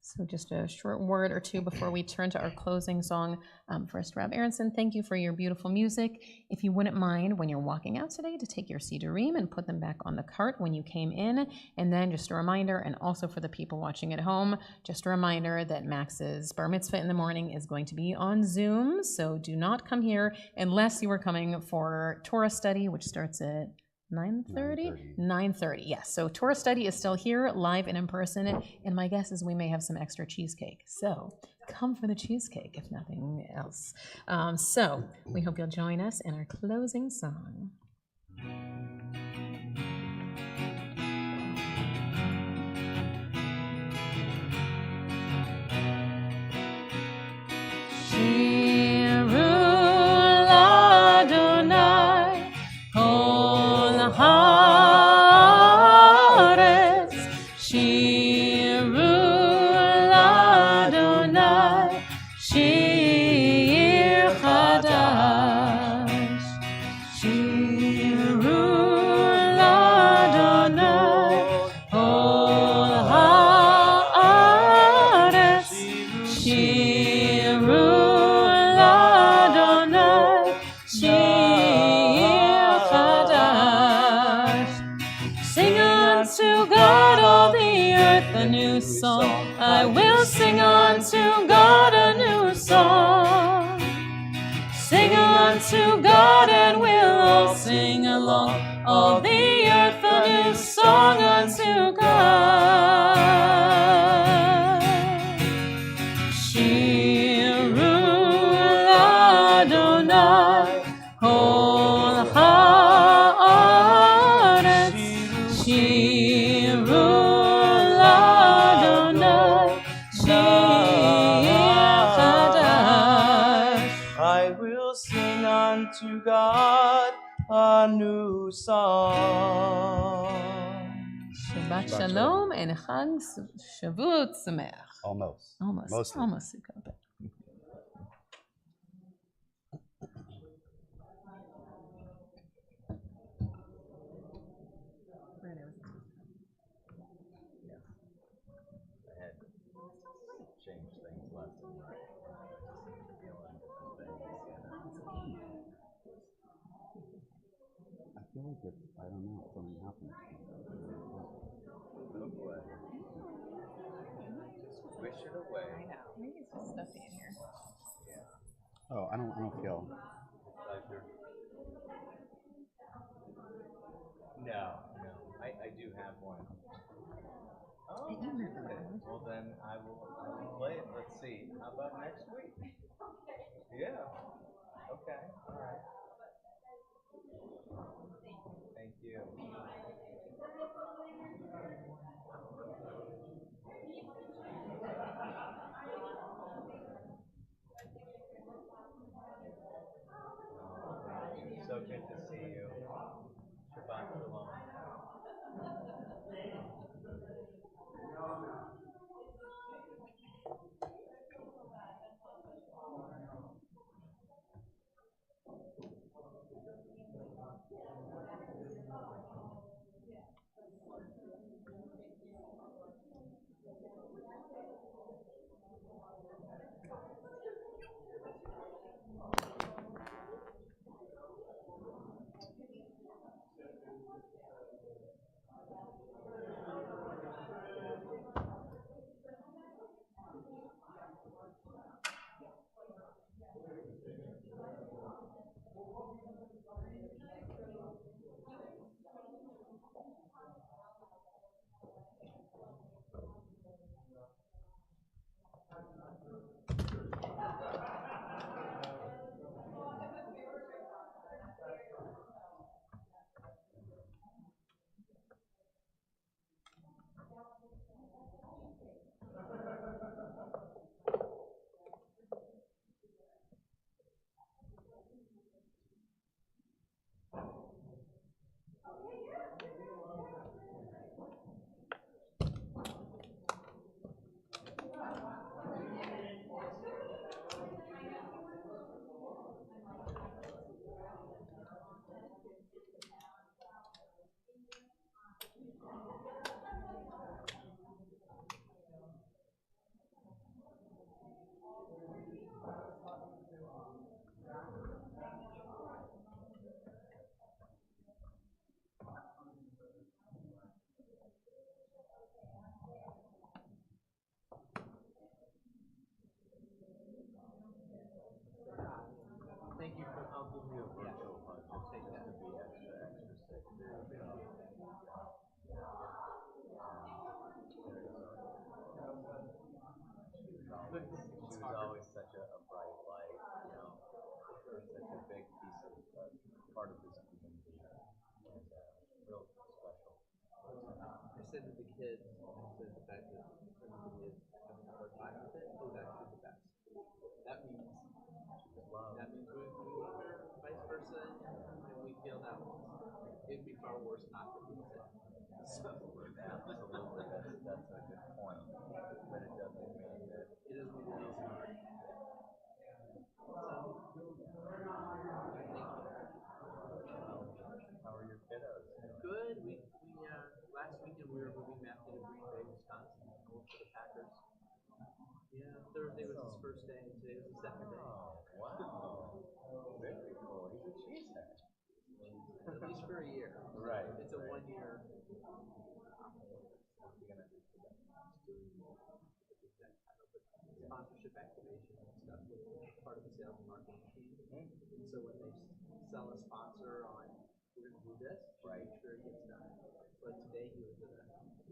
[SPEAKER 1] So just a short word or two before we turn to our closing song. First, Rab Aronson, thank you for your beautiful music. If you wouldn't mind, when you're walking out today, to take your sidurim and put them back on the cart when you came in. And then just a reminder, and also for the people watching at home, just a reminder that Max's bar mitzvah in the morning is going to be on Zoom. So do not come here unless you are coming for Torah study, which starts at 9:30? 9:30, yes. So Torah study is still here, live and in person, and my guess is we may have some extra cheesecake. So come for the cheesecake, if nothing else. So we hope you'll join us in our closing song. I will sing unto God a new song. Sing unto God and we'll all sing along. All the earth a new song unto God. Shiru Adonai kol haaretz. Shiru
[SPEAKER 2] to God a new song.
[SPEAKER 1] Shabbat Shalom and Chag Shavuot Sameach.
[SPEAKER 3] Almost.
[SPEAKER 1] Sukkot.
[SPEAKER 3] I feel like it's, I don't know, something happened.
[SPEAKER 2] Oh boy. Wish it away.
[SPEAKER 1] I know. Maybe it's just stuffy in here.
[SPEAKER 3] Yeah. Oh, I don't feel.
[SPEAKER 2] Pleasure. No. I do have one. Oh, well then I will play it. Let's see. How about next week? Yeah. Okay. All right. Thank you. So good to see you. Shabbat Shalom. She was always such a bright light, you know, such a big piece of part of this community, and real special.
[SPEAKER 6] I said to the kids, I said the fact that everybody is having a hard time with it is actually the best. That means we love her, vice versa, and we feel that it'd be far worse not to feel it. So
[SPEAKER 2] Absolutely, that's a good point. But it doesn't mean that
[SPEAKER 6] it doesn't mean it isn't hard.
[SPEAKER 2] How are your kiddos?
[SPEAKER 6] Good. We last weekend we were moving Matthew to Green Bay, Wisconsin, to work for the Packers. Yeah, Thursday was his first day. Today was the second day.
[SPEAKER 2] Oh, wow. Very cool. He's a cheesehead.
[SPEAKER 6] At least for a year.
[SPEAKER 2] Right.
[SPEAKER 6] It's a 1 year.
[SPEAKER 2] What's he gonna do for that?
[SPEAKER 6] Sponsorship activation and stuff with part of the sales and marketing team. And so when they sell a sponsor on we're going to do this,
[SPEAKER 2] right,
[SPEAKER 6] make sure it gets done. Like today he was at a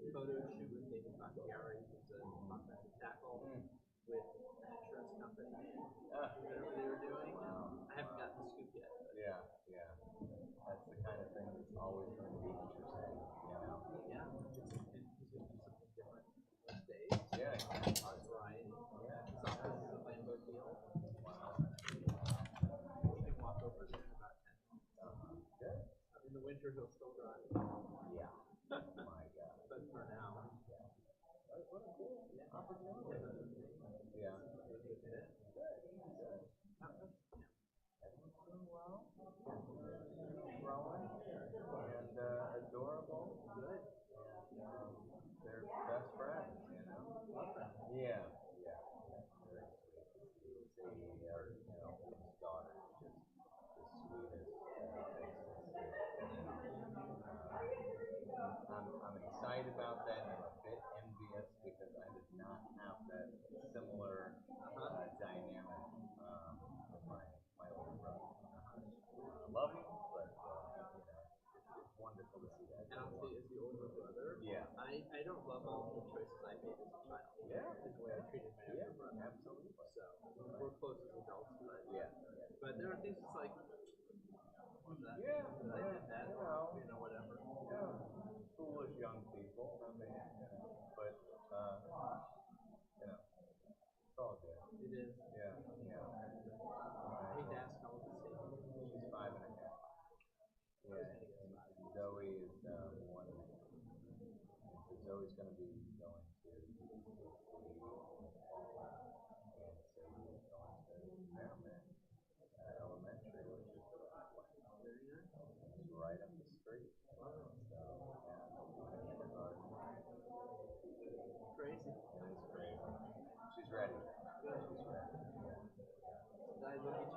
[SPEAKER 6] photo shoot with David Bakhtiari, who's an offensive tackle with an insurance company and whatever they were doing.
[SPEAKER 2] Wow.
[SPEAKER 6] I haven't gotten the scoop yet.
[SPEAKER 2] Yeah. That's the kind of thing that's always going to be interesting, you know?
[SPEAKER 6] Yeah. And he's going to do something different most days.
[SPEAKER 2] Yeah.
[SPEAKER 6] Variety. Yeah. Some places a Lambo deal.
[SPEAKER 2] Wow.
[SPEAKER 6] We can walk over there in about 10 minutes.
[SPEAKER 2] Good.
[SPEAKER 6] In the winter, he'll still drive.
[SPEAKER 2] Yeah. My God.
[SPEAKER 6] But for now,
[SPEAKER 2] what a cool opportunity. Yeah.
[SPEAKER 6] Good.
[SPEAKER 2] Everyone's doing well. Growing and adorable. Good. And they're best friends, you know? Yeah. Very sweet. Sadie, our, his daughter, is just the sweetest, I'm excited about that, and I'm a bit envious because I did not have that similar dynamic with my older brother. Love him, but it's wonderful to see that.
[SPEAKER 6] And obviously, as the older brother, I don't love all the choices I made as a child.
[SPEAKER 2] Yeah.
[SPEAKER 6] The way I treated my younger brother.
[SPEAKER 2] Absolutely.
[SPEAKER 6] So we're close as adults, but but there are things that's like, I did that, whatever.
[SPEAKER 2] Yeah. Foolish young people. I mean, but it's all good.
[SPEAKER 6] It is.
[SPEAKER 2] Yeah.
[SPEAKER 6] I hate to ask how old is Sadie.
[SPEAKER 2] She's 5.5. Yeah, and Zoe is 1.5. And so Zoe's going to be going to Sadie in the fall, and Sadie is going to Merriman Elementary, which is
[SPEAKER 6] Very nice.
[SPEAKER 2] it's right up the street. So kindergarten.
[SPEAKER 6] Crazy.
[SPEAKER 2] It is crazy. She's ready.
[SPEAKER 6] Good.
[SPEAKER 2] She's ready.
[SPEAKER 6] I look at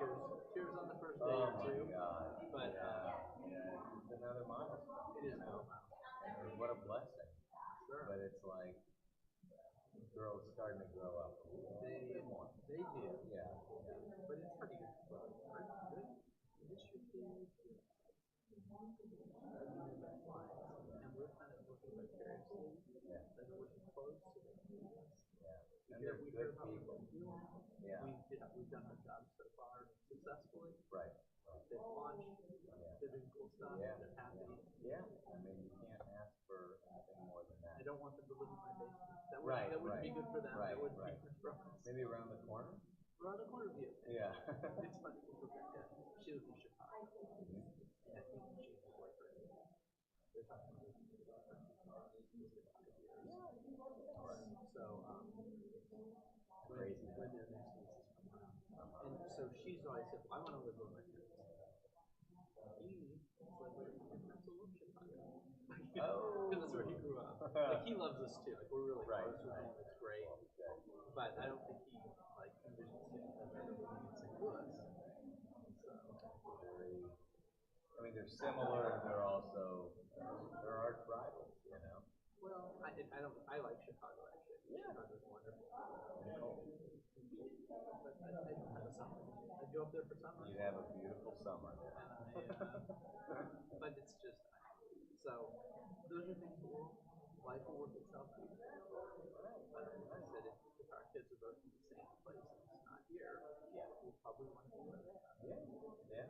[SPEAKER 6] tears on the first day or two.
[SPEAKER 2] My God.
[SPEAKER 6] But
[SPEAKER 2] it's another milestone.
[SPEAKER 6] It is another milestone.
[SPEAKER 2] And what a blessing.
[SPEAKER 6] Sure.
[SPEAKER 2] But it's like girls starting to grow up a little bit more.
[SPEAKER 6] They do.
[SPEAKER 2] Yeah.
[SPEAKER 6] But it's funny because miss your kids. And we're kind of working vicariously.
[SPEAKER 2] Yeah.
[SPEAKER 6] Like working close to them.
[SPEAKER 2] And they're good people. Yeah.
[SPEAKER 6] We've done our job so far successfully.
[SPEAKER 2] Right.
[SPEAKER 6] They've launched. They're doing cool stuff.
[SPEAKER 2] Yeah.
[SPEAKER 6] They're happy.
[SPEAKER 2] Yeah. I mean, you can't ask for anything more than that.
[SPEAKER 6] I don't want them to live in my basement. That wouldn't be good for them.
[SPEAKER 2] Right.
[SPEAKER 6] That wouldn't be good for us.
[SPEAKER 2] Maybe around the corner?
[SPEAKER 6] Around the corner view.
[SPEAKER 2] Yeah.
[SPEAKER 6] It's funny because Rebecca, she lives in Chicago. And I think she and her boyfriend, they're talking about moving to the boyfriend. So,
[SPEAKER 2] Crazy.
[SPEAKER 6] when their next nieces come around. And so she's always said, well, I want to live where my parents live. He is like, where your parents will love Chicago. Because that's where he grew up. Like, he loves us too. Like, we're really close with him. It's great. But I don't think he, like, envisions living in St. Louis. So.
[SPEAKER 2] I mean, they're similar. They're also, they're arch rivals, you know?
[SPEAKER 6] Well, I like Chicago actually. Yeah. Chicago's wonderful. But I don't have a summer. I go up there for summer.
[SPEAKER 2] You have a beautiful summer there.
[SPEAKER 6] But it's just, so those are things life will work itself out. But I said if our kids are both in the same place and it's not here,
[SPEAKER 2] Yeah.
[SPEAKER 6] we'll probably want to be where they are.
[SPEAKER 2] Yeah. Yeah.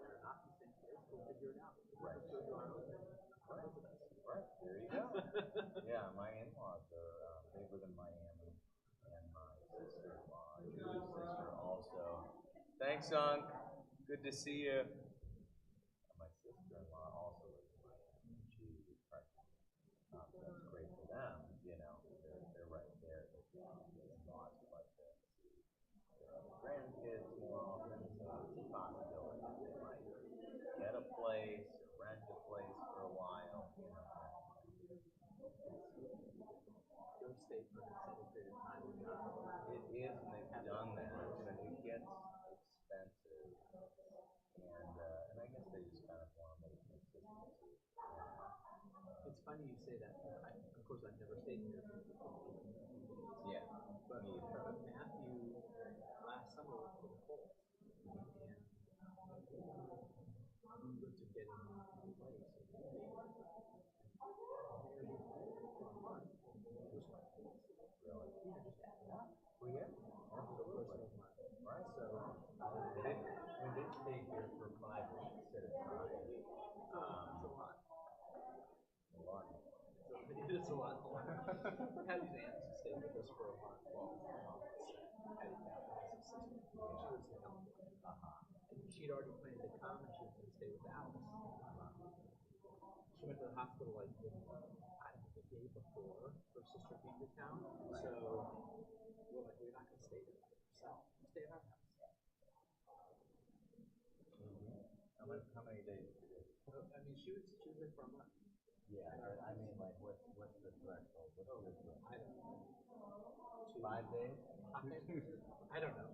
[SPEAKER 6] They're not in the same place, we'll figure it out.
[SPEAKER 2] Right.
[SPEAKER 6] Let's go to our own thing.
[SPEAKER 2] Right. Right. There you go. Yeah, my in-laws are, they live in Miami, and my sister-in-law, Julie's sister, also. Thanks, Unc. Good to see you. My sister-in-law also lives in Miami. She is pregnant. So that's great for them. You know, they're right there. The in-laws would like to see their other grandkids more often. So it's a possibility that they might get a place or rent a place for a while. You know.
[SPEAKER 6] Go stay for an extended period of time.
[SPEAKER 2] It is, and they've done that, but it gets expensive, and I guess they just kind of want a little consistency.
[SPEAKER 6] It's funny you say that. Of course, I've never stayed here for 15 days.
[SPEAKER 2] Yeah,
[SPEAKER 6] But
[SPEAKER 2] me either.
[SPEAKER 6] Matthew last summer was for the Colts, and we went to get him a new place. For a month, it was like
[SPEAKER 2] Really?
[SPEAKER 6] yeah, just add it up.
[SPEAKER 2] Well, yeah, absolutely. Right. So when they stay here for 5 weeks at a time,
[SPEAKER 6] It's a lot.
[SPEAKER 2] a lot.
[SPEAKER 6] It is a lot more. Patty's aunt stayed with us for a month. Well, Patty Kaplan's sister. She lives in California. And she'd already planned to come, and she was going to stay with Alice. She went to the hospital like the day before her sister came to town. So we're like, we're not going to stay there by yourself. Stay at our house.
[SPEAKER 2] How many days did you do?
[SPEAKER 6] I mean, she was there for a month.
[SPEAKER 2] Yeah, but I mean, like, what's the threshold? What's your threshold?
[SPEAKER 6] I don't know.
[SPEAKER 2] 5 days?
[SPEAKER 6] I don't know.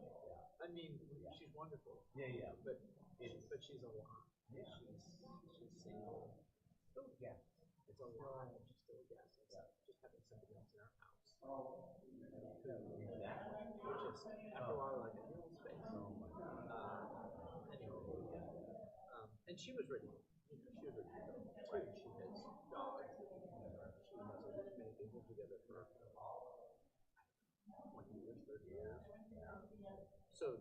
[SPEAKER 6] I mean, she's wonderful.
[SPEAKER 2] Yeah.
[SPEAKER 6] But she's a lot.
[SPEAKER 2] Yeah.
[SPEAKER 6] She's single.
[SPEAKER 2] Still a guest.
[SPEAKER 6] It's a lot. She's still a guest. It's like just having somebody else in our house.
[SPEAKER 2] Exactly.
[SPEAKER 6] Just after a while, like a little space.
[SPEAKER 2] Oh my God.
[SPEAKER 6] Anyway, and she was ready. She was ready to go too. She has dogs. She has a roommate. They've lived together for 20 years, 30 years. So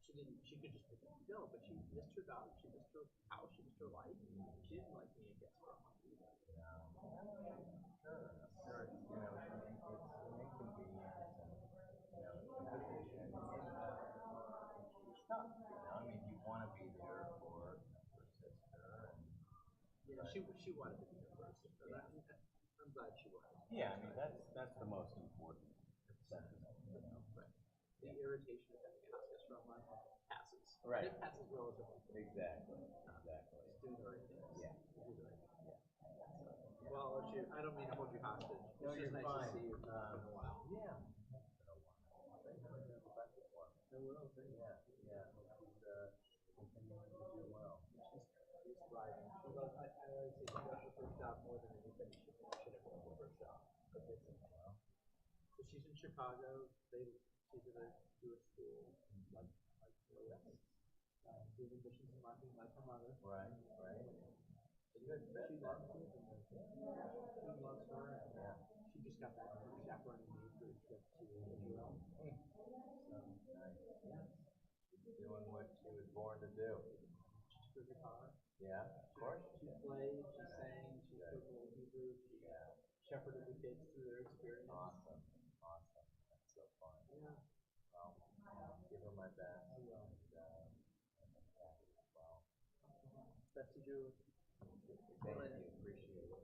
[SPEAKER 6] she could just pick up and go, but she missed her dog, she missed her house, she missed her life. She didn't like being a guest for a month either.
[SPEAKER 2] Sure. It's, you know, it's an inconvenience, and, you know, it's a position. It's tough, you know. I mean, you want to be there for sister, and
[SPEAKER 6] She wanted to be there for her sister. I'm glad she was.
[SPEAKER 2] yeah, I mean, that's the most important sentiment, you know.
[SPEAKER 6] Right. The irritation of having a house guest for a month passes.
[SPEAKER 2] Right.
[SPEAKER 6] It passes relatively.
[SPEAKER 2] Exactly.
[SPEAKER 6] Just doing the right things.
[SPEAKER 2] Yeah.
[SPEAKER 6] Do the right things. Well, I'll let you. I don't mean to hold you hostage.
[SPEAKER 2] No,
[SPEAKER 6] It's
[SPEAKER 2] you're
[SPEAKER 6] just nice
[SPEAKER 2] fine.
[SPEAKER 6] to see you. It's been a while.
[SPEAKER 2] Yeah. It's been a while. Thanks for doing the best for me.
[SPEAKER 6] No, we're all good.
[SPEAKER 2] Yeah. She's continuing to do well.
[SPEAKER 6] She's thriving. She loves. I always say she loves her first job more than anybody should ever love her first job. So she's in Chicago. She's at a Jewish school, like Louis. Doing missions and marketing like her mother.
[SPEAKER 2] Right.
[SPEAKER 6] She loves it, and he loves her. And she just got back from chaperoning me for a trip to Israel.
[SPEAKER 2] So nice. Yeah. She's doing what she was born to do.
[SPEAKER 6] She took her guitar.
[SPEAKER 2] Yeah, of course.
[SPEAKER 6] She played, she sang, she spoke a little Hebrew, she shepherded the kids through their experience.
[SPEAKER 2] Awesome. That's so fun.
[SPEAKER 6] Yeah.
[SPEAKER 2] Well, give her my best. I will. And Kathy as well.
[SPEAKER 6] Best to Julie.
[SPEAKER 2] Thank you. Appreciate it.